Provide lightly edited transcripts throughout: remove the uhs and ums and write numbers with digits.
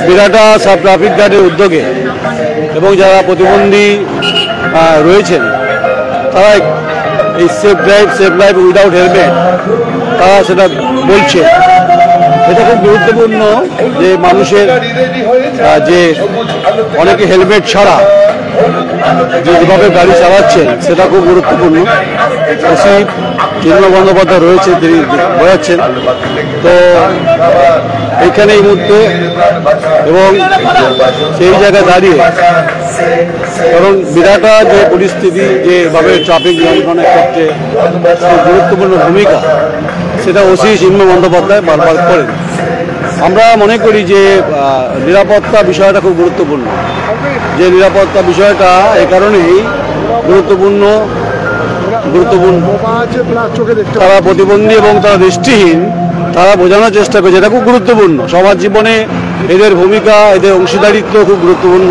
বিরাটা sub traffic গার্ডের উদ্যোগে এবং যারা প্রতিবন্ধী রয়েছেন তারা এই safe drive safe life without helmet তারা সেটা বলছে। এটা খুব গুরুত্বপূর্ণ যে মানুষের যে অনেকে হেলমেট ছাড়া যেভাবে গাড়ি চালাচ্ছেন সেটা খুব গুরুত্বপূর্ণ। ওসি চিন্ময় বন্দ্যোপাধ্যায় রয়েছে, তিনি বোঝাচ্ছেন। তো এইখানে এই মুহূর্তে এবং সেই জায়গায় দাঁড়িয়ে, কারণ বিরাটা যে পরিস্থিতি যেভাবে ট্রাফিক নিয়ন্ত্রণের ক্ষেত্রে খুব গুরুত্বপূর্ণ ভূমিকা, সেটা ওসি চিন্ময় বন্দ্যোপাধ্যায় বারবার করেন। আমরা মনে করি যে নিরাপত্তা বিষয়টা খুব গুরুত্বপূর্ণ। যে নিরাপত্তা বিষয়টা এই কারণেই গুরুত্বপূর্ণ, তারা প্রতিবন্ধী এবং তারা দৃষ্টিহীন, তারা বোঝানোর চেষ্টা করছে, এটা খুব গুরুত্বপূর্ণ। সমাজ জীবনে এদের ভূমিকা, এদের অংশীদারিত্ব খুব গুরুত্বপূর্ণ।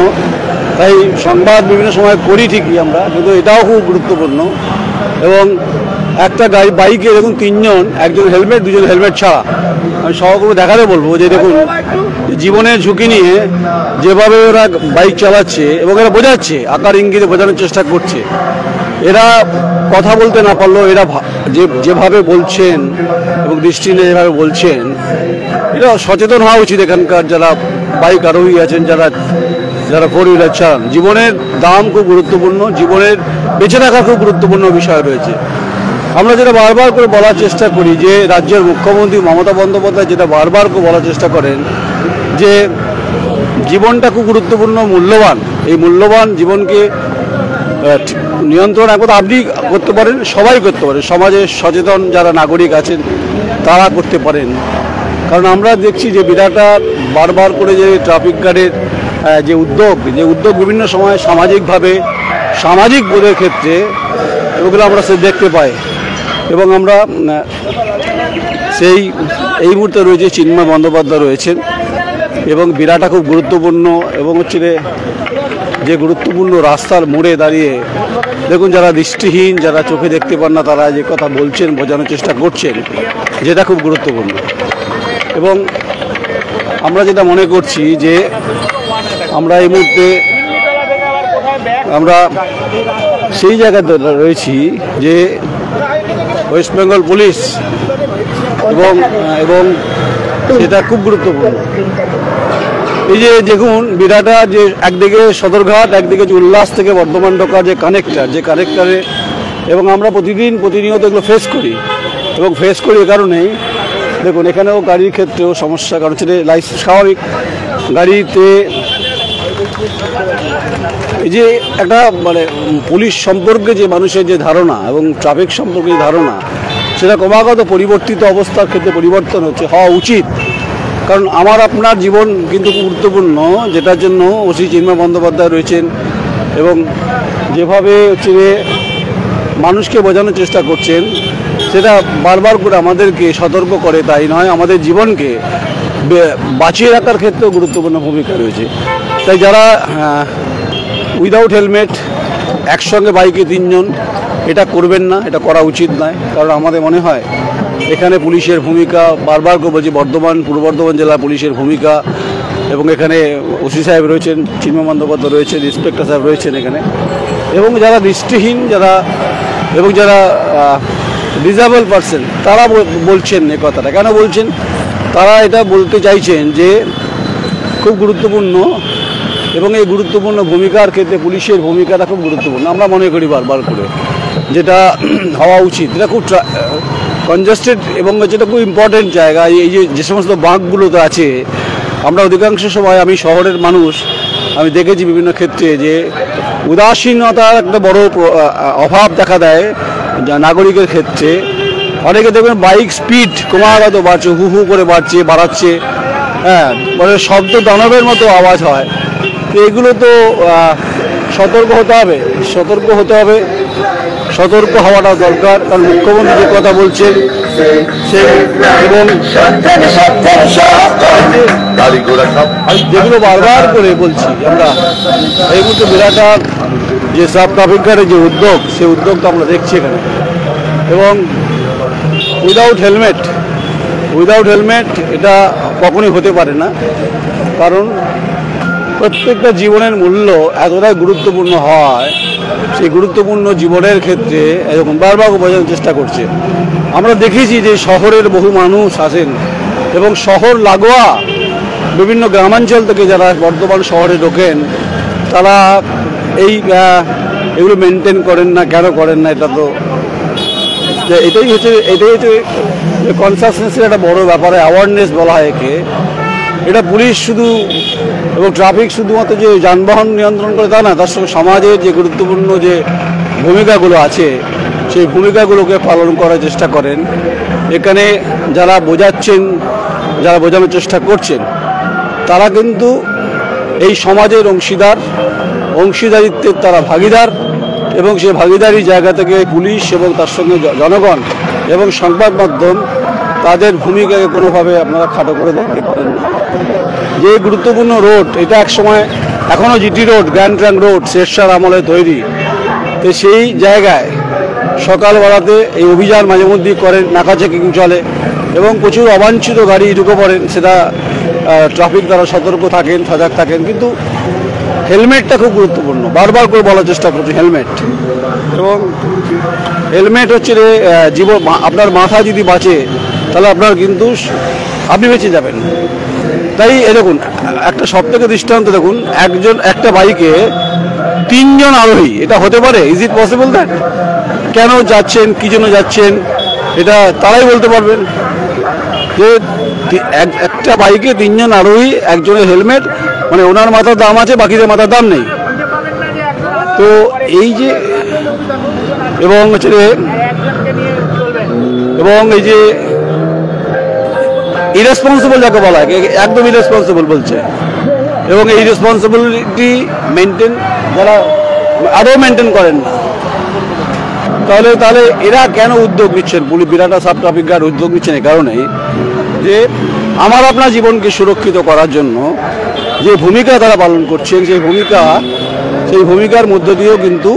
তাই সংবাদ বিভিন্ন সময় করি ঠিকই আমরা, কিন্তু এটাও খুব গুরুত্বপূর্ণ। এবং একটা গাড়ি বাইকে দেখুন তিনজন, একজন হেলমেট, দুজন হেলমেট ছাড়া। আমি সহকর্মী দেখাতে বলবো যে দেখুন জীবনের ঝুঁকি নিয়ে যেভাবে ওরা বাইক চালাচ্ছে এবং এরা বোঝাচ্ছে, আকার ইঙ্গিতে বোঝানোর চেষ্টা করছে। এরা কথা বলতে না পারলেও এরা যেভাবে বলছেন এবং দৃষ্টি নিয়ে যেভাবে বলছেন, এটা সচেতন হওয়া উচিত এখানকার যারা বাইক আরোহী আছেন, যারা ফোর হুইলার চালান। জীবনের দাম খুব গুরুত্বপূর্ণ, জীবনের বেঁচে থাকা খুব গুরুত্বপূর্ণ বিষয় রয়েছে। আমরা যেটা বারবার করে বলার চেষ্টা করি যে রাজ্যের মুখ্যমন্ত্রী মমতা বন্দ্যোপাধ্যায় যেটা বারবার করে বলার চেষ্টা করেন যে জীবনটা খুব গুরুত্বপূর্ণ, মূল্যবান। এই মূল্যবান জীবনকে নিয়ন্ত্রণ একমাত্র আপনি করতে পারেন, সবাই করতে পারেন। সমাজের সচেতন যারা নাগরিক আছেন তারা করতে পারেন। কারণ আমরা দেখছি যে বিরাটা বারবার করে যে ট্রাফিক গার্ডের যে উদ্যোগ বিভিন্ন সময় সামাজিকভাবে, সামাজিক বোধের ক্ষেত্রে ওগুলো আমরা দেখতে পাই। এবং আমরা এই মুহূর্তে রয়েছে চিন্ময় বন্দ্যোপাধ্যায় রয়েছেন এবং বিরাটা খুব গুরুত্বপূর্ণ। এবং হচ্ছে যে গুরুত্বপূর্ণ রাস্তার মোড়ে দাঁড়িয়ে দেখুন যারা দৃষ্টিহীন, যারা চোখে দেখতে পান না, তারা যে কথা বলছেন, বোঝানোর চেষ্টা করছেন, যেটা খুব গুরুত্বপূর্ণ। এবং আমরা যেটা মনে করছি যে আমরা এই মুহূর্তে আমরা সেই জায়গাতে রয়েছি যে ওয়েস্ট বেঙ্গল পুলিশ এবং সেটা খুব গুরুত্বপূর্ণ। এই যে দেখুন বিরাটা যে একদিকে সদরঘাট, একদিকে যে উল্লাস থেকে বর্ধমান ঢোকার যে কানেক্টারে এবং আমরা প্রতিনিয়ত এগুলো ফেস করি এ কারণেই দেখুন এখানেও গাড়ির ক্ষেত্রেও সমস্যা। কারণ সেটা স্বাভাবিক, গাড়িতে এই যে একটা মানে পুলিশ সম্পর্কে যে মানুষের যে ধারণা এবং ট্রাফিক সম্পর্কে যে ধারণা, সেটা ক্রমাগত পরিবর্তিত অবস্থার ক্ষেত্রে পরিবর্তন হওয়া উচিত। কারণ আমার আপনার জীবন কিন্তু গুরুত্বপূর্ণ, যেটার জন্য ওসি চিন্ময় বন্দ্যোপাধ্যায় রয়েছেন এবং যেভাবে হচ্ছে মানুষকে বোঝানোর চেষ্টা করছেন, সেটা বারবার করে আমাদেরকে সতর্ক করে। তাই নয়, আমাদের জীবনকে বাঁচিয়ে রাখার ক্ষেত্রেও গুরুত্বপূর্ণ ভূমিকা রয়েছে। তাই যারা উইদাউট হেলমেট একসঙ্গে বাইকে তিনজন, এটা করবেন না, এটা করা উচিত নয়। কারণ আমাদের মনে হয় এখানে পুলিশের ভূমিকা, বারবার করে বলছি, পূর্ব বর্ধমান জেলা পুলিশের ভূমিকা। এবং এখানে ওসি সাহেব রয়েছেন, চিন্ময় বন্দ্যোপাধ্যায় রয়েছেন, ইন্সপেক্টর সাহেব রয়েছেন এখানে। এবং যারা দৃষ্টিহীন, যারা ডিসেবল পারসন, তারা বলছেন এই কথাটা। কেন বলছেন? তারা এটা বলতে চাইছেন যে খুব গুরুত্বপূর্ণ এবং এই গুরুত্বপূর্ণ ভূমিকার ক্ষেত্রে পুলিশের ভূমিকাটা খুব গুরুত্বপূর্ণ আমরা মনে করি বারবার করে, যেটা হওয়া উচিত। এটা খুব কনজেস্টেড এবং যেটা খুব ইম্পর্টেন্ট জায়গা। এই যে সমস্ত বাঁকগুলোতে আছে, আমরা অধিকাংশ সময়, আমি শহরের মানুষ, আমি দেখেছি বিভিন্ন ক্ষেত্রে যে উদাসীনতার একটা বড় অভাব দেখা দেয় নাগরিকের ক্ষেত্রে। অনেকে দেখবেন বাইক স্পিড ক্রমাগত বাড়ছে, হু হু করে বাড়াচ্ছে, হ্যাঁ, মানে শব্দ দানবের মতো আওয়াজ হয়। তো এগুলো তো সতর্ক হতে হবে, সতর্ক হওয়াটা দরকার। কারণ মুখ্যমন্ত্রী যে কথা বলছেন সে এবং যেগুলো বারবার করে বলছি আমরা, এই মুহূর্তে বিরাটা যে সাব ট্রাফিক গার্ডের যে উদ্যোগ, সেই উদ্যোগটা আমরা দেখছি এখানে। এবং উইদাউট হেলমেট উইদাউট হেলমেট এটা কখনোই হতে পারে না, কারণ প্রত্যেকটা জীবনের মূল্য এতটাই গুরুত্বপূর্ণ হয়, সেই গুরুত্বপূর্ণ জীবনের ক্ষেত্রে এরকম বারবার বোঝানোর চেষ্টা করছে। আমরা দেখেছি যে শহরের বহু মানুষ আসেন এবং শহর লাগোয়া বিভিন্ন গ্রামাঞ্চল থেকে যারা বর্ধমান শহরে ঢোকেন, তারা এগুলো মেনটেন করেন না। কেন করেন না? এটা তো এটাই হচ্ছে কনসাসনেসের একটা বড় ব্যাপারে অ্যাওয়ারনেস বলা হয় একে। এটা পুলিশ শুধু এবং ট্রাফিক শুধুমাত্র যে যানবাহন নিয়ন্ত্রণ করে তা না, তার সঙ্গে সমাজের যে গুরুত্বপূর্ণ যে ভূমিকাগুলো আছে সেই ভূমিকাগুলোকে পালন করার চেষ্টা করেন। এখানে যারা বোঝাচ্ছেন, যারা বোঝানোর চেষ্টা করছেন, তারা কিন্তু এই সমাজের অংশীদারিত্বের তারা ভাগিদার, এবং সেই ভাগিদারি জায়গা থেকে পুলিশ এবং তার সঙ্গে জনগণ এবং সংবাদ মাধ্যম তাদের ভূমিকাকে কোনোভাবে আপনারা খাটো করে দেখতে পারেন না। যে গুরুত্বপূর্ণ রোড, এটা একসময় এখনও GT road, grand trunk road Sher Shah আমলে তৈরি, তো সেই জায়গায় সকালবেলাতে এই অভিযান মাঝে মধ্যেই করেন, নাকা চেকিং চলে এবং প্রচুর অবাঞ্ছিত গাড়ি ঢুকে পড়েন। সেটা ট্রাফিক দ্বারা সতর্ক থাকেন, সজাগ থাকেন, কিন্তু হেলমেটটা খুব গুরুত্বপূর্ণ। বারবার করে বলার চেষ্টা করছি হেলমেট, এবং হেলমেট হচ্ছে জীবন। আপনার মাথা যদি বাঁচে তাহলে আপনার কিন্তু আপনি বেঁচে যাবেন। তাই দেখুন, একটা সবথেকে দৃষ্টান্ত দেখুন, একটা বাইকে 3 জন আরোহী, এটা হতে পারে? Is it possible that? কেন যাচ্ছেন, কি জন্য যাচ্ছেন, এটা তারাই বলতে পারবেন। যে একটা বাইকে 3 জন আরোহী, একজনের হেলমেট, মানে ওনার মাথার দাম আছে, বাকিদের মাথার দাম নেই। তো এই যে এবং এই যে ইরেসপন্সিবল যাকে বলা হয়, একদম ইরেসপন্সিবল বলছে, এবং এই রেসপন্সিবিলিটি মেনটেন যারা আরও মেনটেন করেন না, তাহলে এরা কেন উদ্যোগ নিচ্ছেন? বিরাটা সাব ট্রাফিক গার্ড উদ্যোগ নিচ্ছেন এই কারণেই যে আমার আপনার জীবনকে সুরক্ষিত করার জন্য যে ভূমিকা তারা পালন করছেন, সেই ভূমিকার মধ্য দিয়েও কিন্তু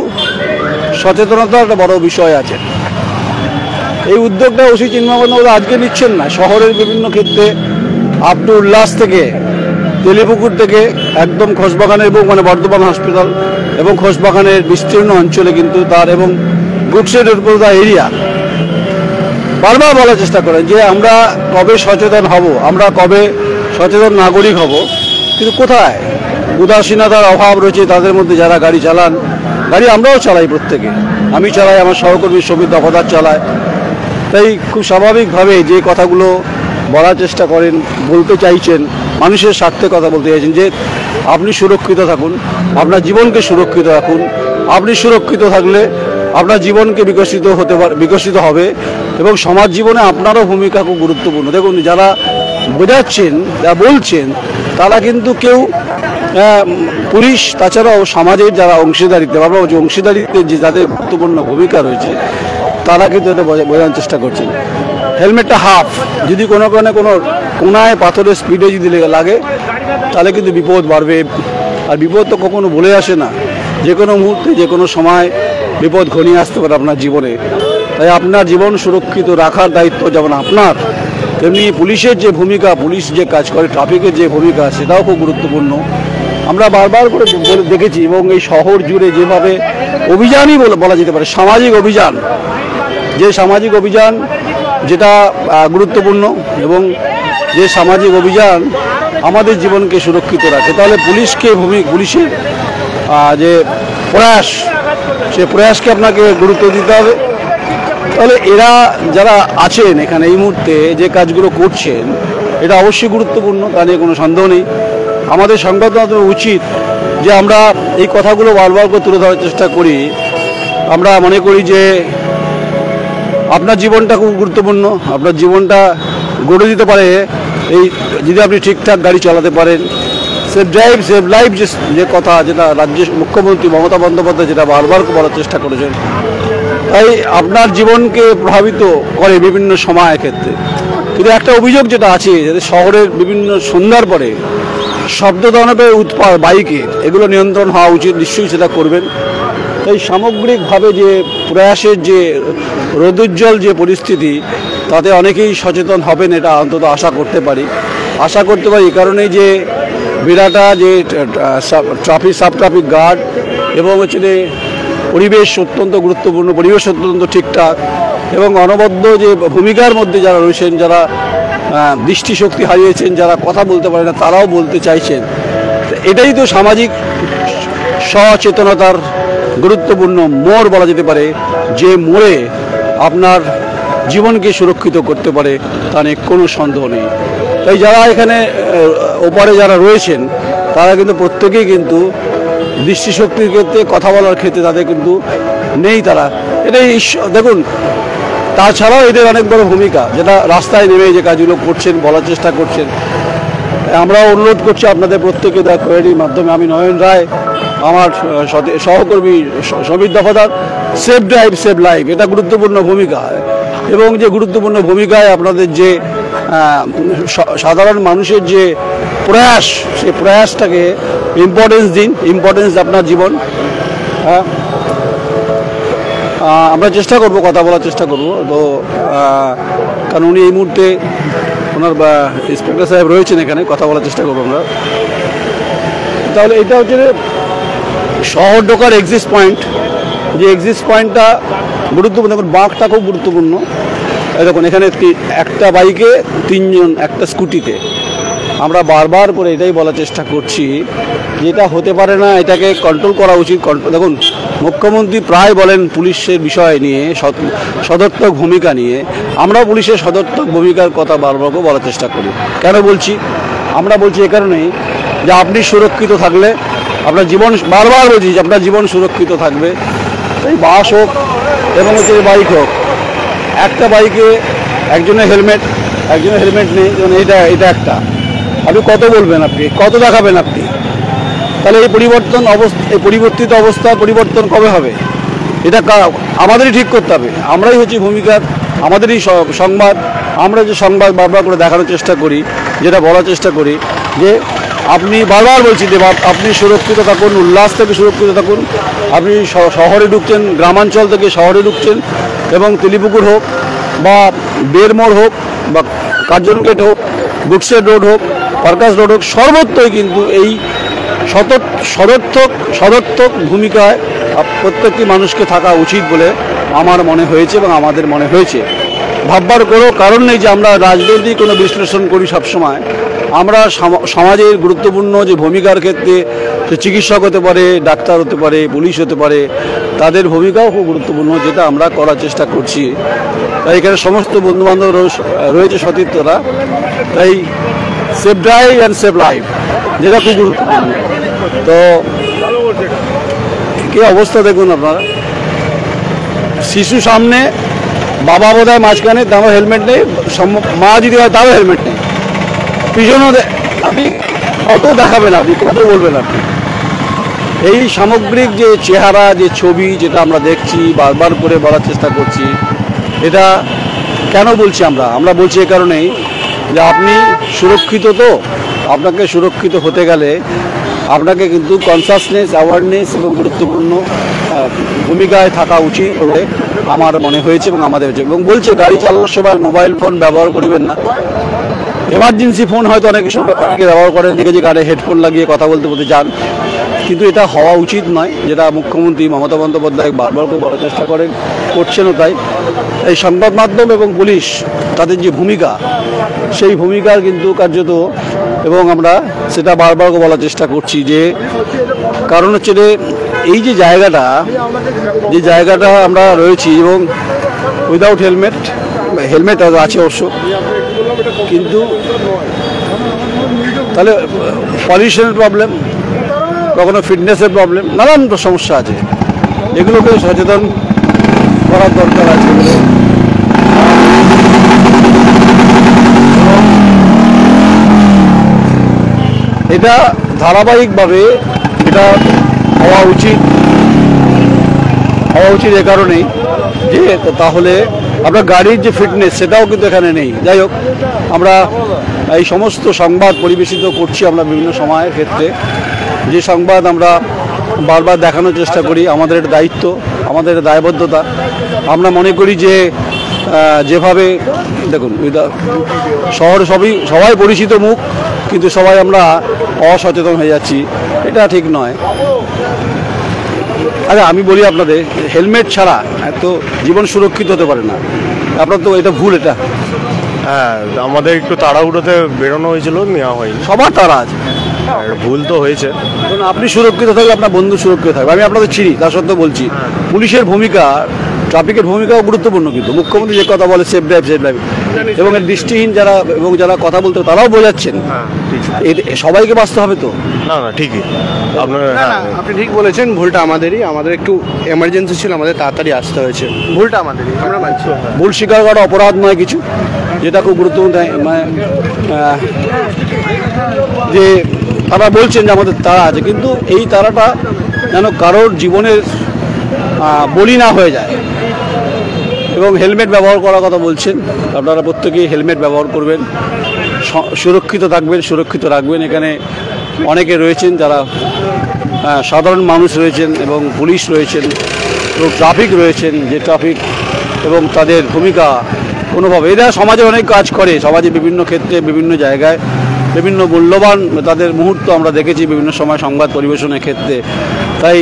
সচেতনতার একটা বড় বিষয় আছে। এই উদ্যোগটা ওসি চিন্ময় বন্দ্যোপাধ্যায় আজকে নিচ্ছেন না, শহরের বিভিন্ন ক্ষেত্রে আপ টু উল্লাস থেকে, তেলিপুকুর থেকে একদম খোসবাগানের এবং বর্ধমান হসপিটাল এবং খোসবাগানের বিস্তীর্ণ অঞ্চলে কিন্তু তার, এবং গুডশেডের উপর এরিয়া বারবার বলার চেষ্টা করেন যে আমরা কবে সচেতন হব, আমরা কবে সচেতন নাগরিক হব, কিন্তু কোথায়? উদাসীনতার অভাব রয়েছে তাদের মধ্যে। যারা গাড়ি চালান, গাড়ি আমরাও চালাই, প্রত্যেকে, আমি চালাই, আমার সহকর্মী শ্রমিক দফাদার চালায়। তাই খুব স্বাভাবিকভাবে যে কথাগুলো বলার চেষ্টা করেন, বলতে চাইছেন, মানুষের স্বার্থে কথা বলতে চাইছেন যে আপনি সুরক্ষিত থাকুন, আপনার জীবনকে সুরক্ষিত রাখুন। আপনি সুরক্ষিত থাকলে আপনার জীবনকে বিকশিত হবে, এবং সমাজ জীবনে আপনারও ভূমিকা খুব গুরুত্বপূর্ণ। দেখুন, যারা বোঝাচ্ছেন, যারা বলছেন, তারা কিন্তু কেউ পুলিশ, তাছাড়াও সমাজের যারা অংশীদারিত্ব, আমরা বলছি অংশীদারিত্বের যে যাদের গুরুত্বপূর্ণ ভূমিকা রয়েছে, তারা কিন্তু এটা বোঝানোর চেষ্টা করছেন। হেলমেটটা হাফ, যদি কোনো কোনায় পাথরের স্পিডে যদি লাগে তাহলে কিন্তু বিপদ বাড়বে। আর বিপদ তো কখনো বলে আসে না, যে কোনো মুহূর্তে, যে কোনো সময় বিপদ ঘনিয়ে আসতে পারে আপনার জীবনে। তাই আপনার জীবন সুরক্ষিত রাখার দায়িত্ব যেমন আপনার, তেমনি পুলিশের যে ভূমিকা, পুলিশ যে কাজ করে, ট্রাফিকের যে ভূমিকা, সেটাও খুব গুরুত্বপূর্ণ। আমরা বারবার করে দেখেছি, এবং এই শহর জুড়ে যেভাবে অভিযানই বলা যেতে পারে, সামাজিক অভিযান, যে সামাজিক অভিযান যেটা গুরুত্বপূর্ণ, এবং যে সামাজিক অভিযান আমাদের জীবনকে সুরক্ষিত রাখে, তাহলে পুলিশের যে প্রয়াস, সে প্রয়াসকে আপনাকে গুরুত্ব দিতে হবে। তাহলে এরা যারা আছেন এখানে এই মুহূর্তে যে কাজগুলো করছেন, এটা অবশ্যই গুরুত্বপূর্ণ, তা নিয়ে কোনো সন্দেহ নেই। আমাদের সংবাদ মাধ্যমের উচিত যে আমরা এই কথাগুলো বারবার করে তুলে ধরার চেষ্টা করি। আমরা মনে করি যে আপনার জীবনটা খুব গুরুত্বপূর্ণ, আপনার জীবনটা গড়ে দিতে পারে এই, যদি আপনি ঠিকঠাক গাড়ি চালাতে পারেন। সেফ ড্রাইভ সেভ লাইফ যে কথা, যেটা রাজ্যের মুখ্যমন্ত্রী মমতা বন্দ্যোপাধ্যায় যেটা বারবার বলার চেষ্টা করেছেন, তাই আপনার জীবনকে প্রভাবিত করে বিভিন্ন সময়ের ক্ষেত্রে। কিন্তু একটা অভিযোগ যেটা আছে, শহরের বিভিন্ন সন্ধ্যার পরে শব্দদানবের উৎপাত, বাইকের, এগুলো নিয়ন্ত্রণ হওয়া উচিত, নিশ্চয়ই সেটা করবেন। তাই সামগ্রিকভাবে যে প্রয়াসের যে রোদুজ্জ্বল যে পরিস্থিতি, তাতে অনেকেই সচেতন হবেন, এটা অন্তত আশা করতে পারি এই কারণেই যে বিরাটা যে ট্রাফিক সাব ট্রাফিক গার্ড এবং হচ্ছে যে পরিবেশ অত্যন্ত গুরুত্বপূর্ণ, পরিবেশ অত্যন্ত ঠিকঠাক এবং অনবদ্য যে ভূমিকার মধ্যে যারা রয়েছেন, যারা দৃষ্টিশক্তি হারিয়েছেন, যারা কথা বলতে পারে না তারাও বলতে চাইছেন, এটাই তো সামাজিক সচেতনতার গুরুত্বপূর্ণ মোড় বলা যেতে পারে, যে মোড়ে আপনার জীবনকে সুরক্ষিত করতে পারে তা নিয়ে কোনো সন্দেহ নেই। তাই যারা এখানে ওপারে যারা রয়েছেন তারা কিন্তু প্রত্যেকেই কিন্তু দৃষ্টিশক্তির ক্ষেত্রে, কথা বলার ক্ষেত্রে তাদের কিন্তু নেই, তারা এটাই দেখুন। তাছাড়াও এদের অনেক বড় ভূমিকা, যেটা রাস্তায় নেমে যে কাজগুলো করছেন, বলার চেষ্টা করছেন। আমরা অনুরোধ করছি আপনাদের প্রত্যেকে দ্য কোয়েরির মাধ্যমে, আমি নয়ন রায়, আমার সহকর্মী Samir Dafadar, save drive save life, এটা গুরুত্বপূর্ণ ভূমিকা। এবং যে গুরুত্বপূর্ণ ভূমিকায় আপনাদের যে সাধারণ মানুষের যে প্রয়াস, সেই প্রয়াসটাকে ইম্পর্টেন্স দিন, ইম্পর্টেন্স আপনার জীবন। হ্যাঁ, আমরা চেষ্টা করব, কথা বলার চেষ্টা করব। তো কারণ উনি এই মুহূর্তে ওনার ইন্সপেক্টর সাহেব রয়েছেন এখানে, কথা বলার চেষ্টা করবো আমরা। তাহলে এটা হচ্ছে শহর ঢোকার এক্সিট পয়েন্ট, যে এক্সিট পয়েন্টটা গুরুত্বপূর্ণ, দেখুন বাঁকটা খুব গুরুত্বপূর্ণ। দেখুন এখানে একটা বাইকে 3 জন, একটা স্কুটিতে। আমরা বারবার করে এটাই বলার চেষ্টা করছি যে এটা হতে পারে না, এটাকে কন্ট্রোল করা উচিত। দেখুন মুখ্যমন্ত্রী প্রায় বলেন পুলিশের বিষয় নিয়ে, সদর্থক ভূমিকা নিয়ে। আমরা পুলিশের সদর্থক ভূমিকার কথা বারবার বলার চেষ্টা করি। কেন বলছি? আমরা বলছি এ কারণেই যে আপনি সুরক্ষিত থাকলে আপনার জীবন, বারবার বলছি যে আপনার জীবন সুরক্ষিত থাকবে। এই বাস হোক এবং হচ্ছে বাইক হোক, একটা বাইকে একজনের হেলমেট নেই, যেমন এটা একটা, আপনি কত বলবেন, আপনি কত দেখাবেন আপনি? তাহলে এই পরিবর্তিত অবস্থার পরিবর্তন কবে হবে? এটা আমাদেরই ঠিক করতে হবে। আমরাই হচ্ছে ভূমিকার, আমাদেরই সংবাদ। আমরা যে সংবাদ বারবার করে দেখানোর চেষ্টা করি, যেটা বলার চেষ্টা করি যে আপনি, বারবার বলছি যে আপনি সুরক্ষিত থাকুন, উল্লাস থেকে সুরক্ষিত থাকুন। আপনি শহরে ঢুকছেন, গ্রামাঞ্চল থেকে শহরে ঢুকছেন, এবং তেলিপুকুর হোক বা বেরমোড় হোক বা কার্জন গেট হোক, বুকসেড রোড হোক, পার্কাস রোড হোক, সর্বত্রই কিন্তু এই সদর্থক ভূমিকায় প্রত্যেকটি মানুষকে থাকা উচিত বলে আমার মনে হয়েছে এবং আমাদের মনে হয়েছে। ভাববার কোনো কারণ নেই যে আমরা রাজনৈতিক কোনো বিশ্লেষণ করি সবসময়। আমরা সমাজের গুরুত্বপূর্ণ যে ভূমিকার ক্ষেত্রে, সে চিকিৎসক হতে পারে, ডাক্তার হতে পারে, পুলিশ হতে পারে, তাদের ভূমিকাও খুব গুরুত্বপূর্ণ, যেটা আমরা করার চেষ্টা করছি। তাই এখানে সমস্ত বন্ধুবান্ধব রয়েছে, সতীর্থরা। তাই save drive and save life, যেটা খুব গুরুত্বপূর্ণ। তো কি অবস্থা দেখুন আপনারা, শিশু সামনে, বাবা বোধহয় মাঝখানে, তারও হেলমেট নেই, মা যদি হয় তারও হেলমেট নেই, পিছনেও। আপনি কত দেখাবেন, আপনি কত বলবেন আপনি? এই সামগ্রিক যে চেহারা, যে ছবি, যেটা আমরা দেখছি, বারবার করে বলার চেষ্টা করছি। এটা কেন বলছি? আমরা বলছি এ কারণেই যে আপনি সুরক্ষিত, তো আপনাকে সুরক্ষিত হতে গেলে আপনাকে কিন্তু কনসাসনেস, অ্যাওয়ারনেস এবং গুরুত্বপূর্ণ ভূমিকায় থাকা উচিত বলে আমার মনে হয়েছে এবং আমাদের হয়েছে। এবং বলছে গাড়ি চালানোর সময় মোবাইল ফোন ব্যবহার করবেন না। এমার্জেন্সি ফোন হয়তো অনেক সময় ব্যবহার করেন, দেখে যে গাড়ি হেডফোন লাগিয়ে কথা বলতে যান, কিন্তু এটা হওয়া উচিত নয়, যেটা মুখ্যমন্ত্রী মমতা বন্দ্যোপাধ্যায় বারবার করে বলার চেষ্টা করছেনও। তাই এই সংবাদ মাধ্যম এবং পুলিশ, তাদের যে ভূমিকা, সেই ভূমিকার কিন্তু কার্যত, এবং আমরা সেটা বারবার বলার চেষ্টা করছি যে কারণ হচ্ছে যে এই যে জায়গাটা আমরা রয়েছি, এবং উইদাউট হেলমেট আছে অবশ্য, কিন্তু তাহলে পলিউশনের প্রবলেম, কখনো ফিটনেসের প্রবলেম, নানান সমস্যা আছে। এগুলোকে সচেতন করার দরকার আছে। এটা ধারাবাহিকভাবে এটা হওয়া উচিত এ কারণেই যে তাহলে আপনার গাড়ির যে ফিটনেস, সেটাও কিন্তু এখানে নেই। যাই হোক, আমরা এই সমস্ত সংবাদ পরিবেশিত করছি আমরা বিভিন্ন সময়ের ক্ষেত্রে, যে সংবাদ আমরা বারবার দেখানোর চেষ্টা করি। আমাদের দায়িত্ব আমাদের দায়বদ্ধতা। আমরা মনে করি যে যেভাবে দেখুন শহরে সবাই পরিচিত মুখ, কিন্তু সবাই আমরা অসচেতন হয়ে যাচ্ছি, এটা ঠিক নয়। আচ্ছা আমি বলি আপনাদের, হেলমেট ছাড়া এত জীবন সুরক্ষিত হতে পারে না। আপনার তো এটা ভুল। এটা হ্যাঁ, আমাদের একটু তাড়াহুড়োতে বেরোনো হয়েছিল, নেওয়া হয়নি। সবার তারা আছে, ভুল তো হয়েছে। আপনি সুরক্ষিত থাকলে আপনার বন্ধু সুরক্ষিত থাকবে। আমি আপনাদের চিনি, তার সত্ত্বেও বলছি পুলিশের ভূমিকা, ট্রাফিকের ভূমিকাও গুরুত্বপূর্ণ। কিন্তু মুখ্যমন্ত্রী যে কথা বলে সেফ ড্রাইভ এবং এর দৃষ্টিহীন যারা এবং যারা কথা বলতে তারাও বোঝাচ্ছেন, সবাইকে বাঁচতে হবে তো। না না, ঠিকই আপনার, আপনি ঠিক বলেছেন। ভুলটা আমাদেরই, আমাদের একটু এমার্জেন্সি ছিল, আমাদের তাড়াতাড়ি আসতে হয়েছে। ভুলটা আমাদেরই, আমরা মানছি। ভুল স্বীকার করা অপরাধ নয় কিছু, যেটা খুব গুরুত্বপূর্ণ। যে তারা বলছেন যে আমাদের তারা আছে, কিন্তু এই তারাটা যেন কারোর জীবনের বলি না হয়ে যায়। এবং হেলমেট ব্যবহার করার কথা বলছেন, আপনারা প্রত্যেকেই হেলমেট ব্যবহার করবেন, সুরক্ষিত থাকবেন, সুরক্ষিত রাখবেন। এখানে অনেকে রয়েছেন যারা সাধারণ মানুষ রয়েছেন এবং পুলিশ রয়েছেন এবং ট্রাফিক রয়েছেন, যে ট্রাফিক এবং তাদের ভূমিকা কোনোভাবে এরা সমাজে অনেক কাজ করে, সমাজে বিভিন্ন ক্ষেত্রে বিভিন্ন জায়গায় বিভিন্ন মূল্যবান তাদের মুহূর্ত আমরা দেখেছি বিভিন্ন সময় সংবাদ পরিবেশনের ক্ষেত্রে। তাই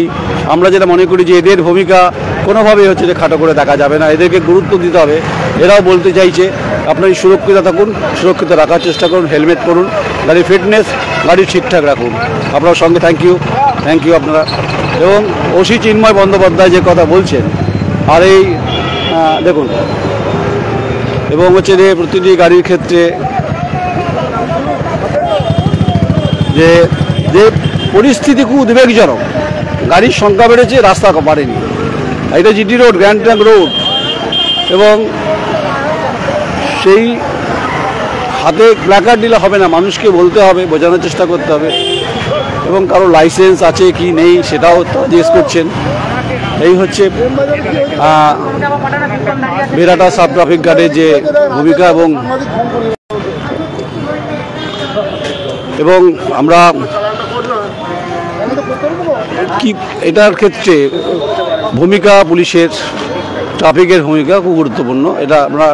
আমরা যেটা মনে করি যে এদের ভূমিকা কোনোভাবেই হচ্ছে যে খাটো করে দেখা যাবে না, এদেরকে গুরুত্ব দিতে হবে। এরাও বলতে চাইছে আপনারা সুরক্ষিত থাকুন, সুরক্ষিত রাখার চেষ্টা করুন, হেলমেট পরুন, গাড়ির ফিটনেস, গাড়ি ঠিকঠাক রাখুন। আপনার সঙ্গে থ্যাংক ইউ আপনারা। এবং ওসি চিন্ময় বন্দ্যোপাধ্যায় যে কথা বলছেন, আর এই দেখুন, এবং হচ্ছে যে প্রতিটি গাড়ির ক্ষেত্রে যে যে পরিস্থিতি খুব উদ্বেগজনক, গাড়ির সংখ্যা বেড়েছে, রাস্তা বাড়েনি। এটা GT road, grand trunk road, এবং সেই হাতে প্ল্যাকার্ড দিলে হবে না, মানুষকে বলতে হবে, বোঝানোর চেষ্টা করতে হবে। এবং কারো লাইসেন্স আছে কি নেই সেটাও জিজ্ঞেস করছেন। এই হচ্ছে বেরাটা সাব ট্রাফিক গার্ডের যে ভূমিকা। এবং আমরা কি এটার ক্ষেত্রে ভূমিকা পুলিশের, ট্রাফিকের ভূমিকা খুব গুরুত্বপূর্ণ, এটা আমরা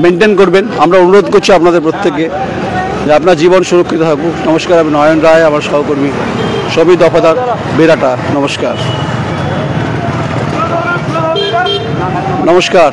মেনটেন করবেন। আমরা অনুরোধ করছি আপনাদের প্রত্যেককে যে আপনার জীবন সুরক্ষিত থাকুক। নমস্কার, আমি নয়ন রায়, আমার সহকর্মী সবই দফাদার, নমস্কার। নমস্কার।